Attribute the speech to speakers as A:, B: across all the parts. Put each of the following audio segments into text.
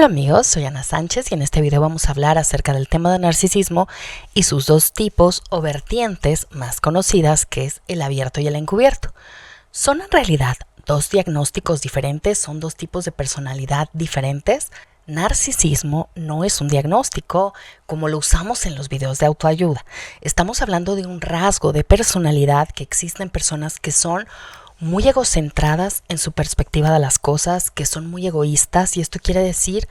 A: Hola amigos, soy Ana Sánchez y en este video vamos a hablar acerca del tema de narcisismo y sus dos tipos o vertientes más conocidas, que es el abierto y el encubierto. Son en realidad dos diagnósticos diferentes, son dos tipos de personalidad diferentes. Narcisismo no es un diagnóstico como lo usamos en los videos de autoayuda. Estamos hablando de un rasgo de personalidad que existe en personas que son muy egocentradas en su perspectiva de las cosas, que son muy egoístas, y esto quiere decir,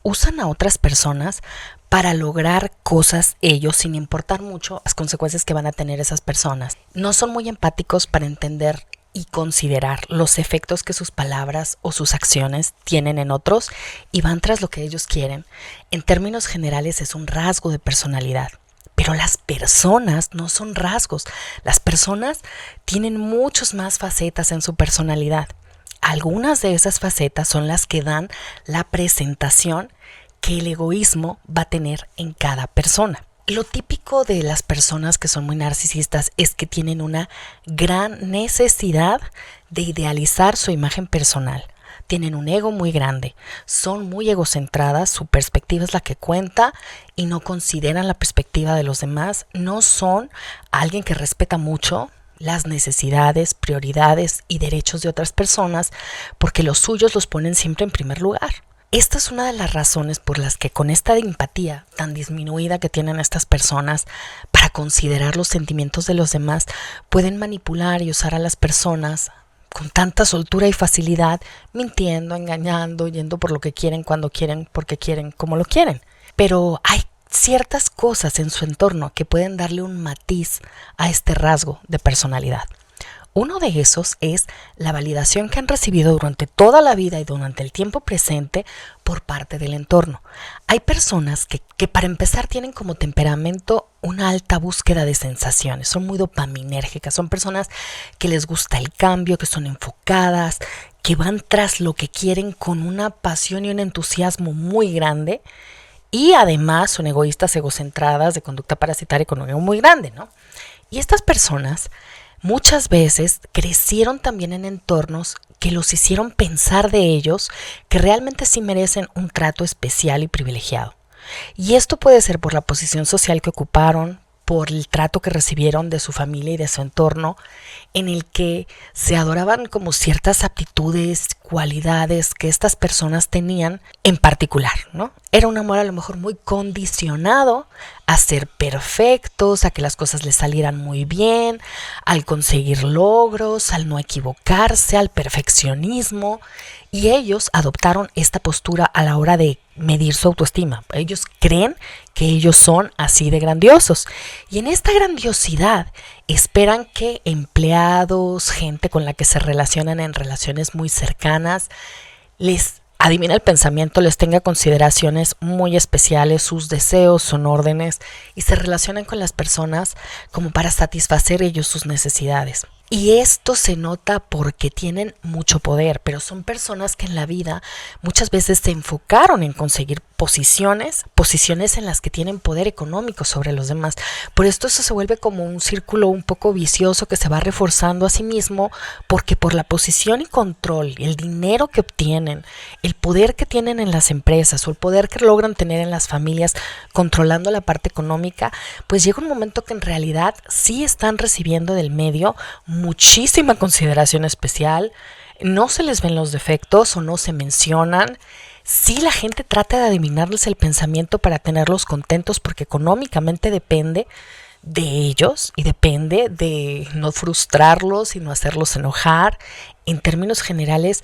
A: usan a otras personas para lograr cosas ellos sin importar mucho las consecuencias que van a tener esas personas. No son muy empáticos para entender y considerar los efectos que sus palabras o sus acciones tienen en otros y van tras lo que ellos quieren. En términos generales es un rasgo de personalidad. Pero las personas no son rasgos. Las personas tienen muchas más facetas en su personalidad. Algunas de esas facetas son las que dan la presentación que el egoísmo va a tener en cada persona. Lo típico de las personas que son muy narcisistas es que tienen una gran necesidad de idealizar su imagen personal. Tienen un ego muy grande, son muy egocentradas, su perspectiva es la que cuenta y no consideran la perspectiva de los demás. No son alguien que respeta mucho las necesidades, prioridades y derechos de otras personas porque los suyos los ponen siempre en primer lugar. Esta es una de las razones por las que con esta empatía tan disminuida que tienen estas personas para considerar los sentimientos de los demás, pueden manipular y usar a las personas con tanta soltura y facilidad, mintiendo, engañando, yendo por lo que quieren, cuando quieren, porque quieren, como lo quieren. Pero hay ciertas cosas en su entorno que pueden darle un matiz a este rasgo de personalidad. Uno de esos es la validación que han recibido durante toda la vida y durante el tiempo presente por parte del entorno. Hay personas que para empezar tienen como temperamento una alta búsqueda de sensaciones, son muy dopaminérgicas, son personas que les gusta el cambio, que son enfocadas, que van tras lo que quieren con una pasión y un entusiasmo muy grande y además son egoístas, egocentradas, de conducta parasitaria con un ego muy grande, ¿no? Y estas personas muchas veces crecieron también en entornos que los hicieron pensar de ellos que realmente sí merecen un trato especial y privilegiado. Y esto puede ser por la posición social que ocuparon, por el trato que recibieron de su familia y de su entorno, en el que se adoraban como ciertas aptitudes, cualidades que estas personas tenían en particular, ¿no? Era un amor a lo mejor muy condicionado a ser perfectos, a que las cosas les salieran muy bien, al conseguir logros, al no equivocarse, al perfeccionismo, y ellos adoptaron esta postura a la hora de medir su autoestima. Ellos creen que ellos son así de grandiosos y en esta grandiosidad esperan que empleados, gente con la que se relacionan en relaciones muy cercanas, les adivina el pensamiento, les tenga consideraciones muy especiales, sus deseos son órdenes y se relacionan con las personas como para satisfacer ellos sus necesidades. Y esto se nota porque tienen mucho poder, pero son personas que en la vida muchas veces se enfocaron en conseguir posiciones en las que tienen poder económico sobre los demás. Por esto eso se vuelve como un círculo un poco vicioso que se va reforzando a sí mismo, porque por la posición y control, el dinero que obtienen, el poder que tienen en las empresas o el poder que logran tener en las familias controlando la parte económica, pues llega un momento que en realidad sí están recibiendo del medio muchísima consideración especial, no se les ven los defectos o no se mencionan. Sí, la gente trata de adivinarles el pensamiento para tenerlos contentos porque económicamente depende de ellos y depende de no frustrarlos y no hacerlos enojar. En términos generales,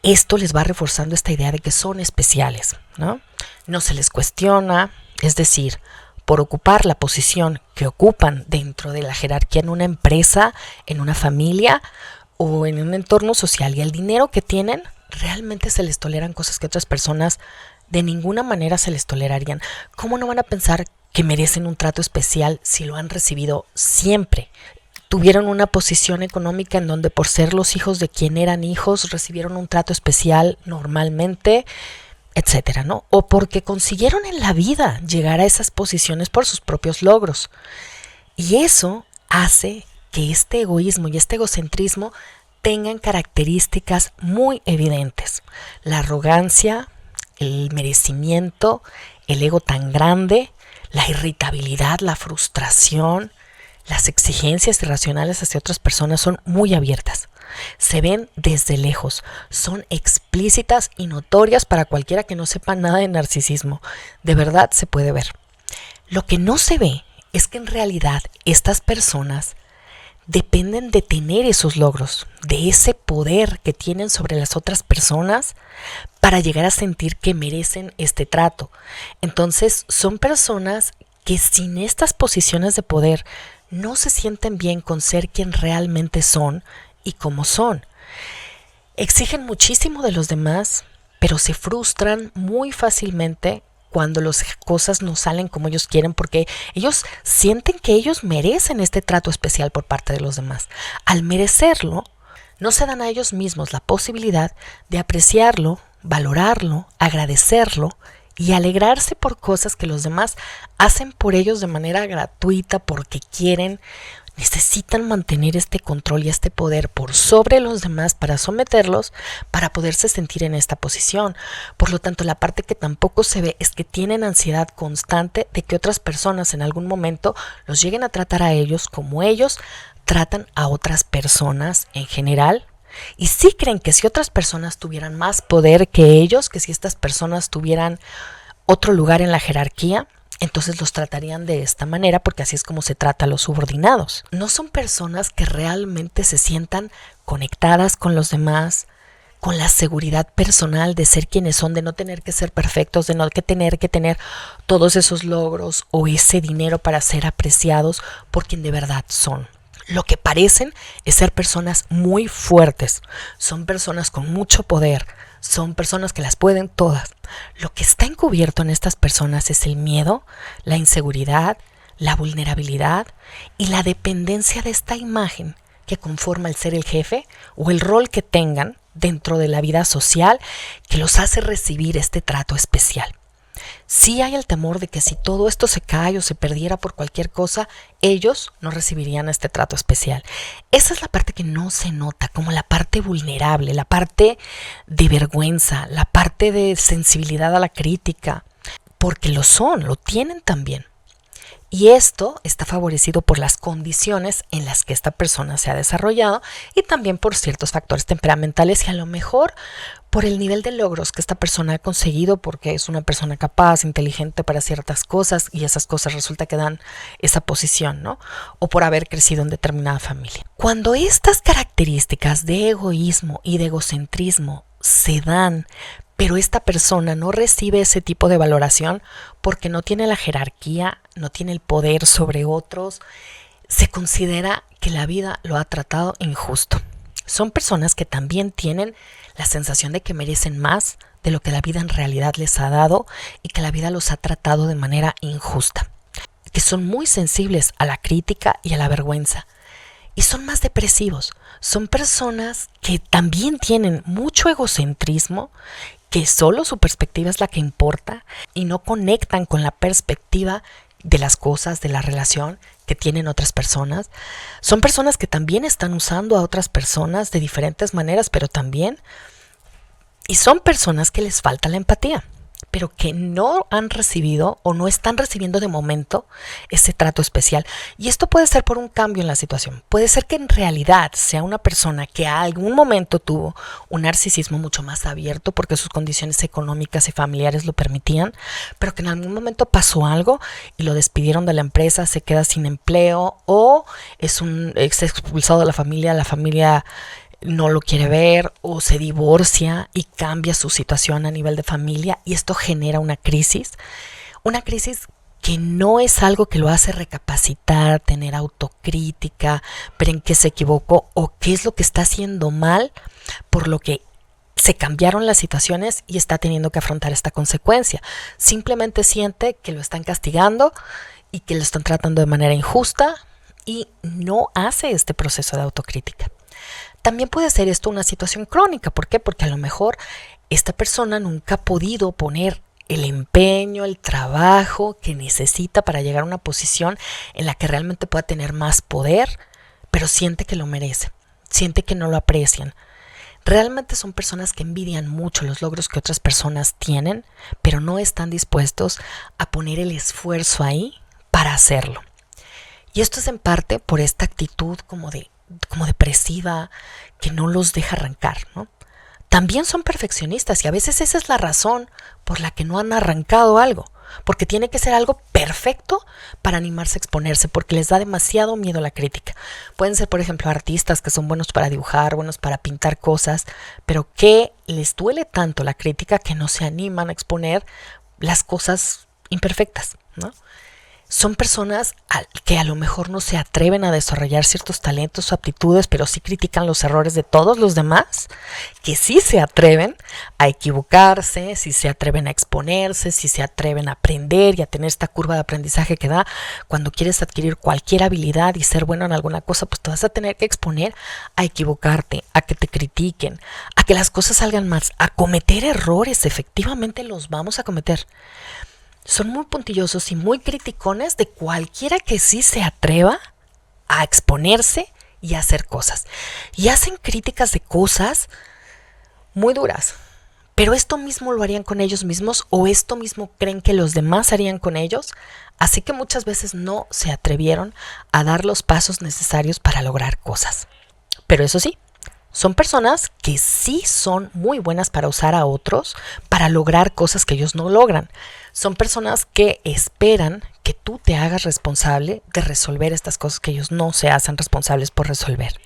A: esto les va reforzando esta idea de que son especiales, ¿no? No se les cuestiona, es decir, por ocupar la posición que ocupan dentro de la jerarquía en una empresa, en una familia o en un entorno social y el dinero que tienen, realmente se les toleran cosas que otras personas de ninguna manera se les tolerarían. ¿Cómo no van a pensar que merecen un trato especial si lo han recibido siempre? Tuvieron una posición económica en donde por ser los hijos de quien eran hijos recibieron un trato especial normalmente, etcétera, ¿no? O porque consiguieron en la vida llegar a esas posiciones por sus propios logros. Y eso hace que este egoísmo y este egocentrismo tengan características muy evidentes. La arrogancia, el merecimiento, el ego tan grande, la irritabilidad, la frustración, las exigencias irracionales hacia otras personas son muy abiertas. Se ven desde lejos, son explícitas y notorias para cualquiera que no sepa nada de narcisismo. De verdad se puede ver. Lo que no se ve es que en realidad estas personas dependen de tener esos logros, de ese poder que tienen sobre las otras personas para llegar a sentir que merecen este trato. Entonces son personas que sin estas posiciones de poder no se sienten bien con ser quien realmente son y cómo son. Exigen muchísimo de los demás, pero se frustran muy fácilmente cuando las cosas no salen como ellos quieren, porque ellos sienten que ellos merecen este trato especial por parte de los demás. Al merecerlo, no se dan a ellos mismos la posibilidad de apreciarlo, valorarlo, agradecerlo y alegrarse por cosas que los demás hacen por ellos de manera gratuita porque quieren. Necesitan mantener este control y este poder por sobre los demás para someterlos, para poderse sentir en esta posición. Por lo tanto, la parte que tampoco se ve es que tienen ansiedad constante de que otras personas en algún momento los lleguen a tratar a ellos como ellos tratan a otras personas en general. Y sí creen que si otras personas tuvieran más poder que ellos, que si estas personas tuvieran otro lugar en la jerarquía, entonces los tratarían de esta manera porque así es como se trata a los subordinados. No son personas que realmente se sientan conectadas con los demás, con la seguridad personal de ser quienes son, de no tener que ser perfectos, de no tener que tener todos esos logros o ese dinero para ser apreciados por quien de verdad son. Lo que parecen es ser personas muy fuertes, son personas con mucho poder, son personas que las pueden todas. Lo que está encubierto en estas personas es el miedo, la inseguridad, la vulnerabilidad y la dependencia de esta imagen que conforma el ser el jefe o el rol que tengan dentro de la vida social que los hace recibir este trato especial. Sí hay el temor de que si todo esto se cae o se perdiera por cualquier cosa, ellos no recibirían este trato especial. Esa es la parte que no se nota, como la parte vulnerable, la parte de vergüenza, la parte de sensibilidad a la crítica, porque lo son, lo tienen también. Y esto está favorecido por las condiciones en las que esta persona se ha desarrollado y también por ciertos factores temperamentales y a lo mejor por el nivel de logros que esta persona ha conseguido porque es una persona capaz, inteligente para ciertas cosas y esas cosas resulta que dan esa posición, ¿no? O por haber crecido en determinada familia. Cuando estas características de egoísmo y de egocentrismo se dan, pero esta persona no recibe ese tipo de valoración porque no tiene la jerarquía, no tiene el poder sobre otros, se considera que la vida lo ha tratado injusto. Son personas que también tienen la sensación de que merecen más de lo que la vida en realidad les ha dado y que la vida los ha tratado de manera injusta, que son muy sensibles a la crítica y a la vergüenza. Y son más depresivos, son personas que también tienen mucho egocentrismo, que solo su perspectiva es la que importa y no conectan con la perspectiva de las cosas, de la relación que tienen otras personas. Son personas que también están usando a otras personas de diferentes maneras, pero también, y son personas que les falta la empatía, pero que no han recibido o no están recibiendo de momento ese trato especial. Y esto puede ser por un cambio en la situación. Puede ser que en realidad sea una persona que a algún momento tuvo un narcisismo mucho más abierto porque sus condiciones económicas y familiares lo permitían, pero que en algún momento pasó algo y lo despidieron de la empresa, se queda sin empleo o es expulsado de la familia no lo quiere ver o se divorcia y cambia su situación a nivel de familia y esto genera una crisis que no es algo que lo hace recapacitar, tener autocrítica, ver en qué se equivocó o qué es lo que está haciendo mal, por lo que se cambiaron las situaciones y está teniendo que afrontar esta consecuencia. Simplemente siente que lo están castigando y que lo están tratando de manera injusta y no hace este proceso de autocrítica. También puede ser esto una situación crónica. ¿Por qué? Porque a lo mejor esta persona nunca ha podido poner el empeño, el trabajo que necesita para llegar a una posición en la que realmente pueda tener más poder, pero siente que lo merece, siente que no lo aprecian. Realmente son personas que envidian mucho los logros que otras personas tienen, pero no están dispuestos a poner el esfuerzo ahí para hacerlo. Y esto es en parte por esta actitud como depresiva que no los deja arrancar, ¿no? También son perfeccionistas y a veces esa es la razón por la que no han arrancado algo, porque tiene que ser algo perfecto para animarse a exponerse, porque les da demasiado miedo la crítica. Pueden ser, por ejemplo, artistas que son buenos para dibujar, buenos para pintar cosas, pero que les duele tanto la crítica que no se animan a exponer las cosas imperfectas, ¿no? Son personas que a lo mejor no se atreven a desarrollar ciertos talentos o aptitudes, pero sí critican los errores de todos los demás, que sí se atreven a equivocarse, sí se atreven a exponerse, sí se atreven a aprender y a tener esta curva de aprendizaje que da cuando quieres adquirir cualquier habilidad y ser bueno en alguna cosa, pues te vas a tener que exponer a equivocarte, a que te critiquen, a que las cosas salgan mal, a cometer errores. Efectivamente los vamos a cometer. Son muy puntillosos y muy criticones de cualquiera que sí se atreva a exponerse y a hacer cosas. Y hacen críticas de cosas muy duras. Pero esto mismo lo harían con ellos mismos o esto mismo creen que los demás harían con ellos. Así que muchas veces no se atrevieron a dar los pasos necesarios para lograr cosas. Pero eso sí, son personas que sí son muy buenas para usar a otros para lograr cosas que ellos no logran. Son personas que esperan que tú te hagas responsable de resolver estas cosas que ellos no se hacen responsables por resolver.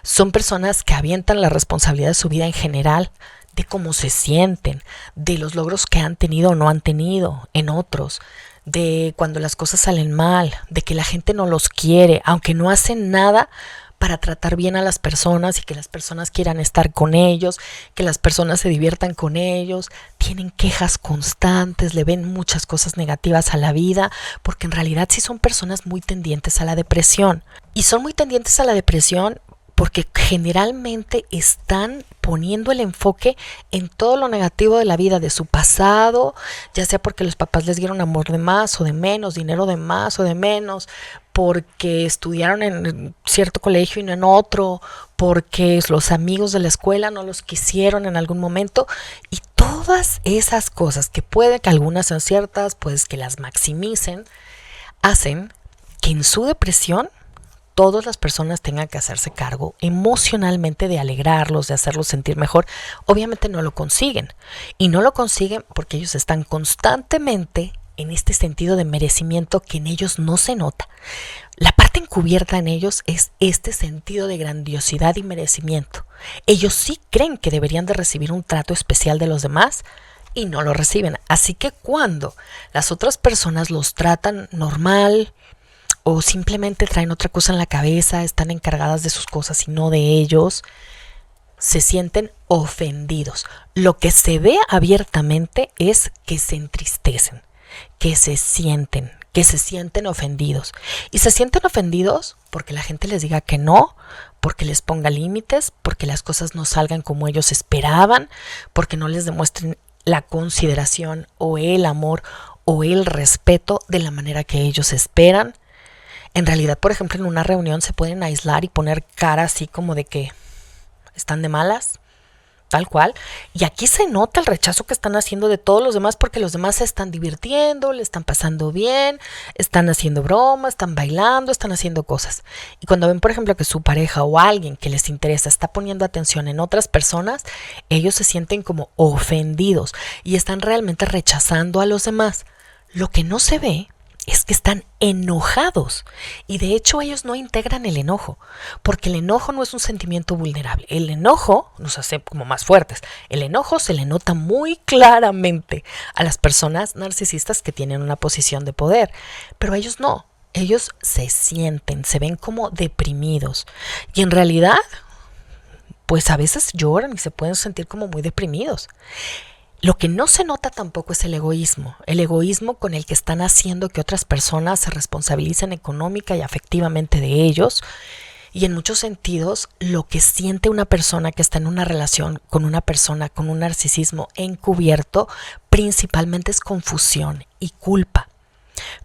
A: Son personas que avientan la responsabilidad de su vida en general, de cómo se sienten, de los logros que han tenido o no han tenido en otros, de cuando las cosas salen mal, de que la gente no los quiere, aunque no hacen nada para tratar bien a las personas y que las personas quieran estar con ellos, que las personas se diviertan con ellos. Tienen quejas constantes, le ven muchas cosas negativas a la vida, porque en realidad sí son personas muy tendientes a la depresión. Y son muy tendientes a la depresión porque generalmente están poniendo el enfoque en todo lo negativo de la vida, de su pasado, ya sea porque los papás les dieron amor de más o de menos, dinero de más o de menos, porque estudiaron en cierto colegio y no en otro, porque los amigos de la escuela no los quisieron en algún momento, y todas esas cosas que puede que algunas sean ciertas, pues que las maximicen, hacen que en su depresión todas las personas tengan que hacerse cargo emocionalmente de alegrarlos, de hacerlos sentir mejor. Obviamente no lo consiguen. Y no lo consiguen porque ellos están constantemente en este sentido de merecimiento que en ellos no se nota. La parte encubierta en ellos es este sentido de grandiosidad y merecimiento. Ellos sí creen que deberían de recibir un trato especial de los demás y no lo reciben. Así que cuando las otras personas los tratan normal, o simplemente traen otra cosa en la cabeza, están encargadas de sus cosas y no de ellos, se sienten ofendidos. Lo que se ve abiertamente es que se entristecen, que se sienten ofendidos. Y se sienten ofendidos porque la gente les diga que no, porque les ponga límites, porque las cosas no salgan como ellos esperaban, porque no les demuestren la consideración o el amor o el respeto de la manera que ellos esperan. En realidad, por ejemplo, en una reunión se pueden aislar y poner cara así como de que están de malas, tal cual. Y aquí se nota el rechazo que están haciendo de todos los demás porque los demás se están divirtiendo, le están pasando bien, están haciendo bromas, están bailando, están haciendo cosas. Y cuando ven, por ejemplo, que su pareja o alguien que les interesa está poniendo atención en otras personas, ellos se sienten como ofendidos y están realmente rechazando a los demás. Lo que no se ve es que están enojados y de hecho ellos no integran el enojo, porque el enojo no es un sentimiento vulnerable. El enojo nos hace como más fuertes. El enojo se le nota muy claramente a las personas narcisistas que tienen una posición de poder, pero ellos no. Ellos se sienten, se ven como deprimidos y en realidad pues a veces lloran y se pueden sentir como muy deprimidos. Lo que no se nota tampoco es el egoísmo con el que están haciendo que otras personas se responsabilicen económica y afectivamente de ellos. Y en muchos sentidos, lo que siente una persona que está en una relación con una persona con un narcisismo encubierto, principalmente es confusión y culpa.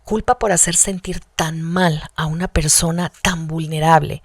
A: Culpa por hacer sentir tan mal a una persona tan vulnerable.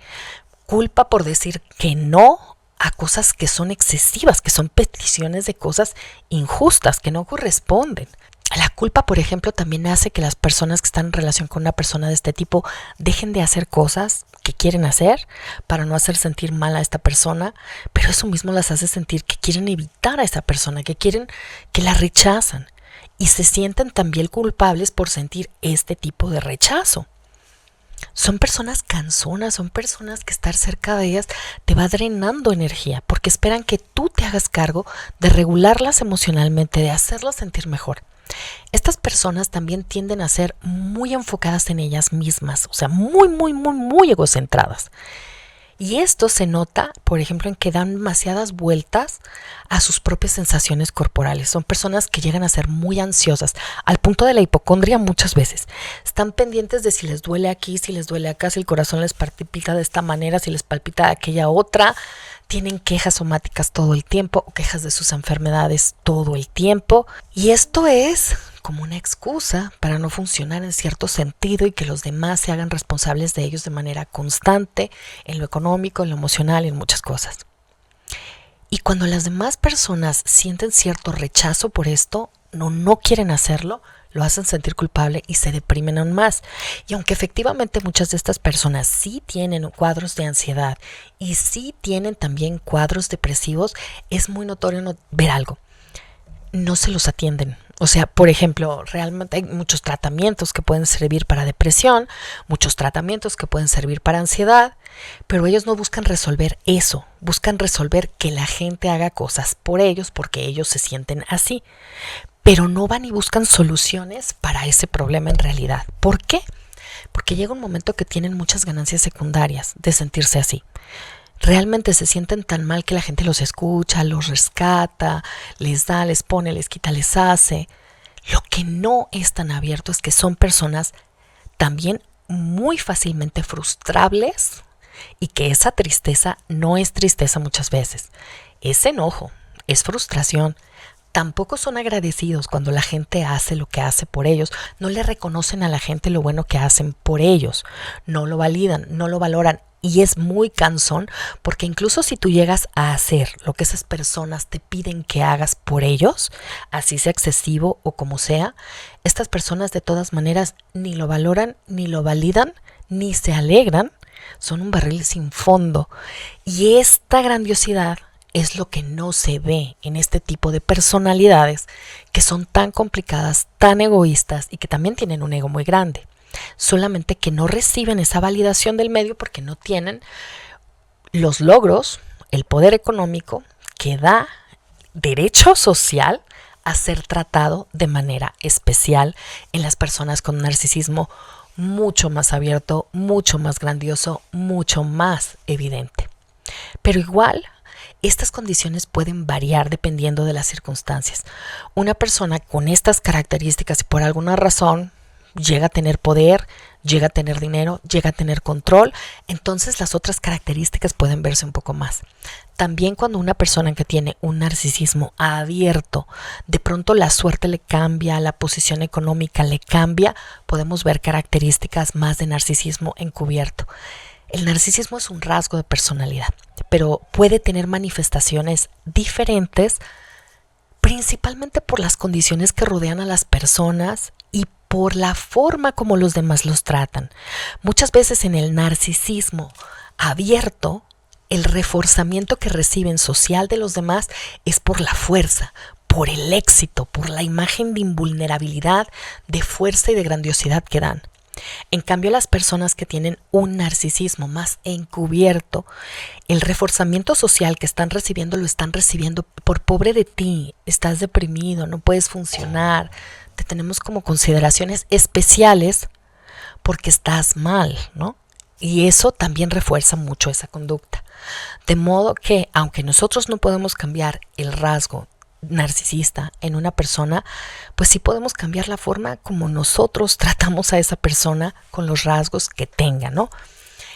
A: Culpa por decir que no a cosas que son excesivas, que son peticiones de cosas injustas, que no corresponden. La culpa, por ejemplo, también hace que las personas que están en relación con una persona de este tipo dejen de hacer cosas que quieren hacer para no hacer sentir mal a esta persona, pero eso mismo las hace sentir que quieren evitar a esa persona, que la rechazan y se sienten también culpables por sentir este tipo de rechazo. Son personas cansonas, son personas que estar cerca de ellas te va drenando energía porque esperan que tú te hagas cargo de regularlas emocionalmente, de hacerlas sentir mejor. Estas personas también tienden a ser muy enfocadas en ellas mismas, o sea, muy egocentradas. Y esto se nota, por ejemplo, en que dan demasiadas vueltas a sus propias sensaciones corporales. Son personas que llegan a ser muy ansiosas, al punto de la hipocondria muchas veces. Están pendientes de si les duele aquí, si les duele acá, si el corazón les palpita de esta manera, si les palpita de aquella otra. Tienen quejas somáticas todo el tiempo o quejas de sus enfermedades todo el tiempo. Y esto es como una excusa para no funcionar en cierto sentido y que los demás se hagan responsables de ellos de manera constante, en lo económico, en lo emocional y en muchas cosas. Y cuando las demás personas sienten cierto rechazo por esto, no quieren hacerlo, lo hacen sentir culpable y se deprimen aún más. Y aunque efectivamente muchas de estas personas sí tienen cuadros de ansiedad y sí tienen también cuadros depresivos, es muy notorio ver algo. No se los atienden. O sea, por ejemplo, realmente hay muchos tratamientos que pueden servir para depresión, muchos tratamientos que pueden servir para ansiedad, pero ellos no buscan resolver eso, buscan resolver que la gente haga cosas por ellos porque ellos se sienten así, pero no van y buscan soluciones para ese problema en realidad. ¿Por qué? Porque llega un momento que tienen muchas ganancias secundarias de sentirse así. Realmente se sienten tan mal que la gente los escucha, los rescata, les da, les pone, les quita, les hace. Lo que no es tan abierto es que son personas también muy fácilmente frustrables y que esa tristeza no es tristeza muchas veces. Es enojo, es frustración. Tampoco son agradecidos cuando la gente hace lo que hace por ellos. No le reconocen a la gente lo bueno que hacen por ellos. No lo validan, no lo valoran. Y es muy cansón porque incluso si tú llegas a hacer lo que esas personas te piden que hagas por ellos, así sea excesivo o como sea, estas personas de todas maneras ni lo valoran, ni lo validan, ni se alegran. Son un barril sin fondo. Y esta grandiosidad es lo que no se ve en este tipo de personalidades que son tan complicadas, tan egoístas y que también tienen un ego muy grande. Solamente que no reciben esa validación del medio porque no tienen los logros, el poder económico que da derecho social a ser tratado de manera especial en las personas con narcisismo mucho más abierto, mucho más grandioso, mucho más evidente. Pero igual, estas condiciones pueden variar dependiendo de las circunstancias. Una persona con estas características y por alguna razón llega a tener poder, llega a tener dinero, llega a tener control, entonces las otras características pueden verse un poco más. También cuando una persona que tiene un narcisismo abierto, de pronto la suerte le cambia, la posición económica le cambia, podemos ver características más de narcisismo encubierto. El narcisismo es un rasgo de personalidad, pero puede tener manifestaciones diferentes, principalmente por las condiciones que rodean a las personas y por la forma como los demás los tratan. Muchas veces en el narcisismo abierto, el reforzamiento que reciben social de los demás es por la fuerza, por el éxito, por la imagen de invulnerabilidad, de fuerza y de grandiosidad que dan. En cambio, las personas que tienen un narcisismo más encubierto, el reforzamiento social que están recibiendo lo están recibiendo por pobre de ti, estás deprimido, no puedes funcionar, te tenemos como consideraciones especiales porque estás mal, ¿no? Y eso también refuerza mucho esa conducta. De modo que, aunque nosotros no podemos cambiar el rasgo narcisista en una persona, pues sí podemos cambiar la forma como nosotros tratamos a esa persona con los rasgos que tenga, ¿no?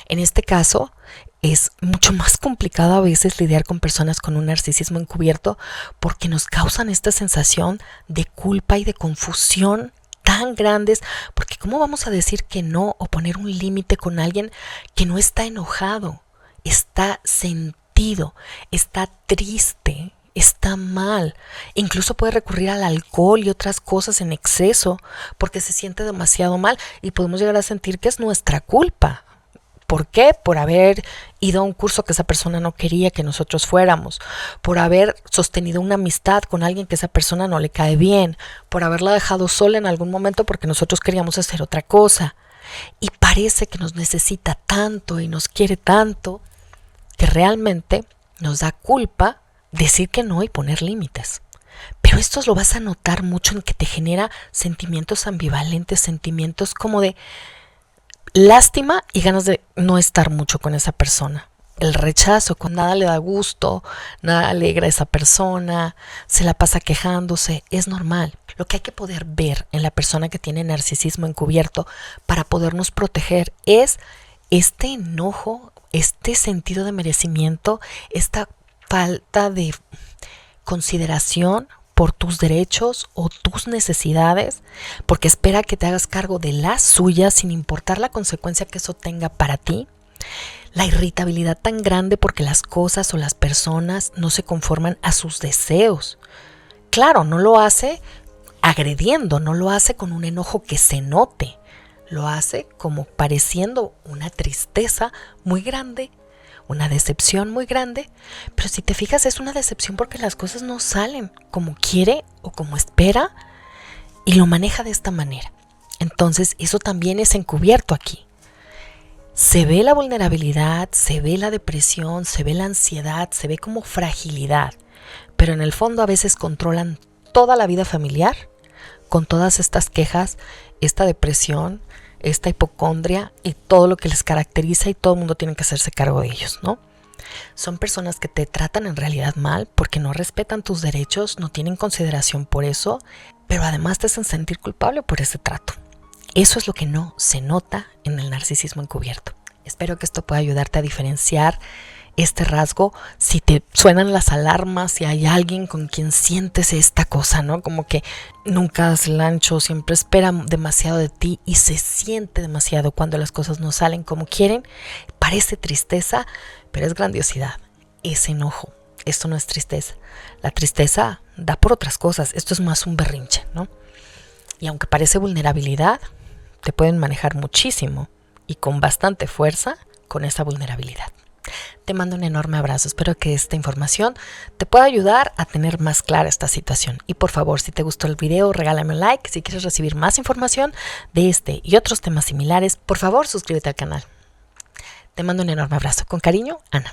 A: En este caso, es mucho más complicado a veces lidiar con personas con un narcisismo encubierto porque nos causan esta sensación de culpa y de confusión tan grandes, porque ¿cómo vamos a decir que no o poner un límite con alguien que no está enojado? Está sentido resentido, está triste, está mal. Incluso puede recurrir al alcohol y otras cosas en exceso porque se siente demasiado mal y podemos llegar a sentir que es nuestra culpa. ¿Por qué? Por haber ido a un curso que esa persona no quería que nosotros fuéramos, por haber sostenido una amistad con alguien que esa persona no le cae bien, por haberla dejado sola en algún momento porque nosotros queríamos hacer otra cosa. Y parece que nos necesita tanto y nos quiere tanto que realmente nos da culpa decir que no y poner límites. Pero esto lo vas a notar mucho en que te genera sentimientos ambivalentes, sentimientos como de lástima y ganas de no estar mucho con esa persona. El rechazo, cuando nada le da gusto, nada alegra a esa persona, se la pasa quejándose, es normal. Lo que hay que poder ver en la persona que tiene narcisismo encubierto para podernos proteger es este enojo, este sentido de merecimiento, esta falta de consideración por tus derechos o tus necesidades, porque espera que te hagas cargo de las suyas sin importar la consecuencia que eso tenga para ti. La irritabilidad tan grande porque las cosas o las personas no se conforman a sus deseos. Claro, no lo hace agrediendo, no lo hace con un enojo que se note, lo hace como pareciendo una tristeza muy grande, una decepción muy grande, pero si te fijas es una decepción porque las cosas no salen como quiere o como espera y lo maneja de esta manera. Entonces eso también es encubierto aquí. Se ve la vulnerabilidad, se ve la depresión, se ve la ansiedad, se ve como fragilidad, pero en el fondo a veces controlan toda la vida familiar con todas estas quejas, esta depresión, esta hipocondria y todo lo que les caracteriza y todo el mundo tiene que hacerse cargo de ellos, ¿no? Son personas que te tratan en realidad mal porque no respetan tus derechos, no tienen consideración por eso, pero además te hacen sentir culpable por ese trato. Eso es lo que no se nota en el narcisismo encubierto. Espero que esto pueda ayudarte a diferenciar este rasgo, si te suenan las alarmas, si hay alguien con quien sientes esta cosa, ¿no? Como que nunca das el ancho, siempre espera demasiado de ti y se siente demasiado cuando las cosas no salen como quieren. Parece tristeza, pero es grandiosidad, es enojo. Esto no es tristeza. La tristeza da por otras cosas, esto es más un berrinche, ¿no? Y aunque parece vulnerabilidad, te pueden manejar muchísimo y con bastante fuerza con esa vulnerabilidad. Te mando un enorme abrazo, espero que esta información te pueda ayudar a tener más clara esta situación. Y por favor, si te gustó el video, regálame un like. Si quieres recibir más información de este y otros temas similares, por favor, suscríbete al canal. Te mando un enorme abrazo. Con cariño, Ana.